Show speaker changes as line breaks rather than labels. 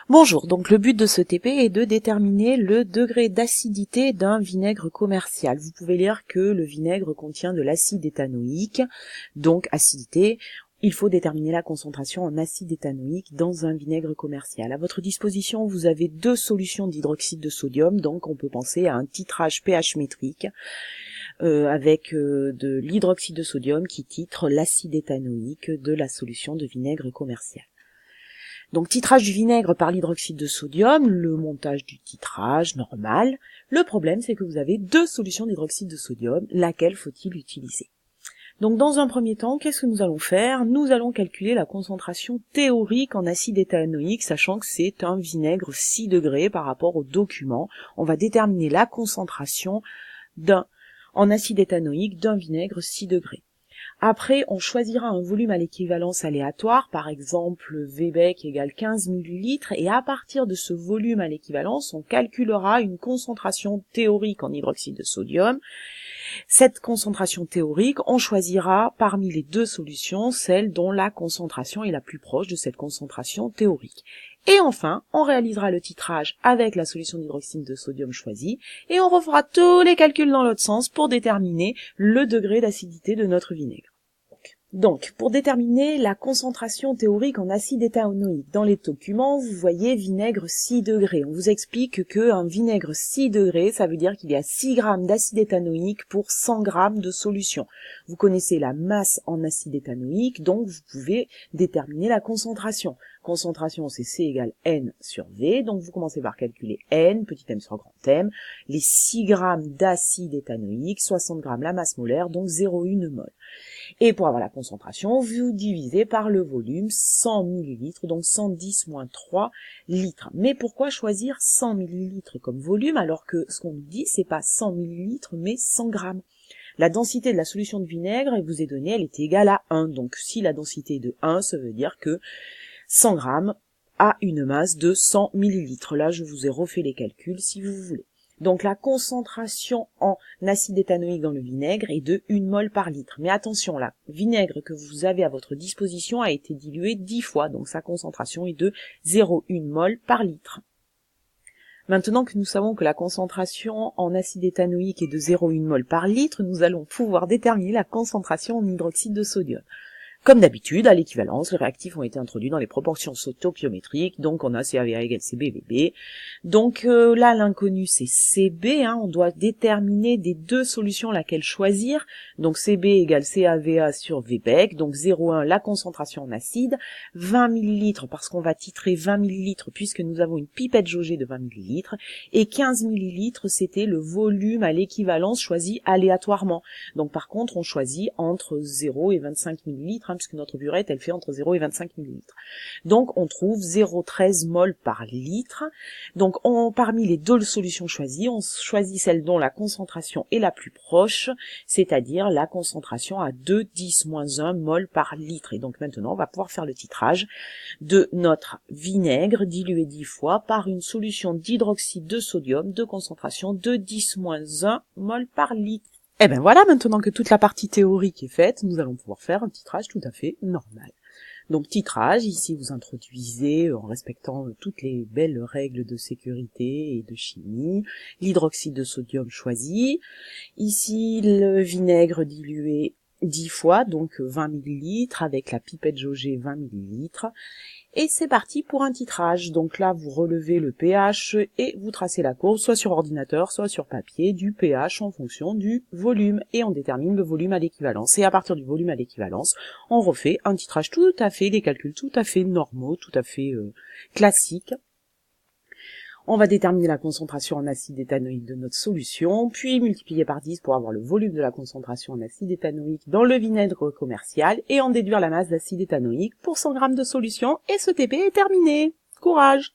Bonjour, donc le but de ce TP est de déterminer le degré d'acidité d'un vinaigre commercial. Vous pouvez lire que le vinaigre contient de l'acide éthanoïque, donc acidité. Il faut déterminer la concentration en acide éthanoïque dans un vinaigre commercial. À votre disposition, vous avez deux solutions d'hydroxyde de sodium, donc on peut penser à un titrage pH métrique avec de l'hydroxyde de sodium qui titre l'acide éthanoïque de la solution de vinaigre commercial. Donc titrage du vinaigre par l'hydroxyde de sodium, le montage du titrage normal. Le problème, c'est que vous avez deux solutions d'hydroxyde de sodium, laquelle faut-il utiliser? Donc dans un premier temps, qu'est-ce que nous allons faire? Nous allons calculer la concentration théorique en acide éthanoïque, sachant que c'est un vinaigre 6 degrés par rapport au document. On va déterminer la concentration en acide éthanoïque d'un vinaigre 6 degrés. Après, on choisira un volume à l'équivalence aléatoire, par exemple Vbec égale 15 ml, et à partir de ce volume à l'équivalence, on calculera une concentration théorique en hydroxyde de sodium. Cette concentration théorique, on choisira parmi les deux solutions celle dont la concentration est la plus proche de cette concentration théorique. Et enfin, on réalisera le titrage avec la solution d'hydroxyde de sodium choisie, et on refera tous les calculs dans l'autre sens pour déterminer le degré d'acidité de notre vinaigre. Donc, pour déterminer la concentration théorique en acide éthanoïque, dans les documents, vous voyez vinaigre 6 degrés. On vous explique qu'un vinaigre 6 degrés, ça veut dire qu'il y a 6 grammes d'acide éthanoïque pour 100 grammes de solution. Vous connaissez la masse en acide éthanoïque, donc vous pouvez déterminer la concentration. Concentration, c'est C égale N sur V, donc vous commencez par calculer N, petit m sur grand M, les 6 grammes d'acide éthanoïque, 60 grammes la masse molaire, donc 0,1 mol. Et pour avoir la concentration, vous divisez par le volume, 100 ml, donc 110 moins 3 litres. Mais pourquoi choisir 100 ml comme volume alors que ce qu'on nous dit, c'est pas 100 ml mais 100 grammes? La densité de la solution de vinaigre, elle vous est donnée, elle était égale à 1. Donc si la densité est de 1, ça veut dire que 100 grammes a une masse de 100 ml. Là, je vous ai refait les calculs si vous voulez. Donc la concentration en acide éthanoïque dans le vinaigre est de 1 mol par litre. Mais attention, le vinaigre que vous avez à votre disposition a été dilué 10 fois, donc sa concentration est de 0,1 mol par litre. Maintenant que nous savons que la concentration en acide éthanoïque est de 0,1 mol par litre, nous allons pouvoir déterminer la concentration en hydroxyde de sodium. Comme d'habitude, à l'équivalence, les réactifs ont été introduits dans les proportions stoichiométriques, donc on a CAVA égale CBVB. Donc là, l'inconnu, c'est CB, on doit déterminer des deux solutions laquelle choisir. Donc CB égale CAVA sur Vbec, donc 0,1 la concentration en acide, 20 ml parce qu'on va titrer 20 ml puisque nous avons une pipette jaugée de 20 ml, et 15 ml c'était le volume à l'équivalence choisi aléatoirement. Donc par contre, on choisit entre 0 et 25 ml, puisque notre burette, elle fait entre 0 et 25 ml. Donc, on trouve 0,13 mol par litre. Donc, parmi les deux solutions choisies, on choisit celle dont la concentration est la plus proche, c'est-à-dire la concentration à 2,10-1 mol par litre. Et donc, maintenant, on va pouvoir faire le titrage de notre vinaigre dilué 10 fois par une solution d'hydroxyde de sodium de concentration de 10-1 mol par litre. Et bien voilà, maintenant que toute la partie théorique est faite, nous allons pouvoir faire un titrage tout à fait normal. Donc titrage, ici vous introduisez, en respectant toutes les belles règles de sécurité et de chimie, l'hydroxyde de sodium choisi, ici le vinaigre dilué 10 fois, donc 20 ml, avec la pipette jaugée 20 ml, et c'est parti pour un titrage. Donc là, vous relevez le pH et vous tracez la courbe, soit sur ordinateur, soit sur papier, du pH en fonction du volume. Et on détermine le volume à l'équivalence. Et à partir du volume à l'équivalence, on refait un titrage tout à fait, des calculs tout à fait normaux, tout à fait classiques. On va déterminer la concentration en acide éthanoïque de notre solution, puis multiplier par 10 pour avoir le volume de la concentration en acide éthanoïque dans le vinaigre commercial, et en déduire la masse d'acide éthanoïque pour 100 g de solution, et ce TP est terminé. Courage!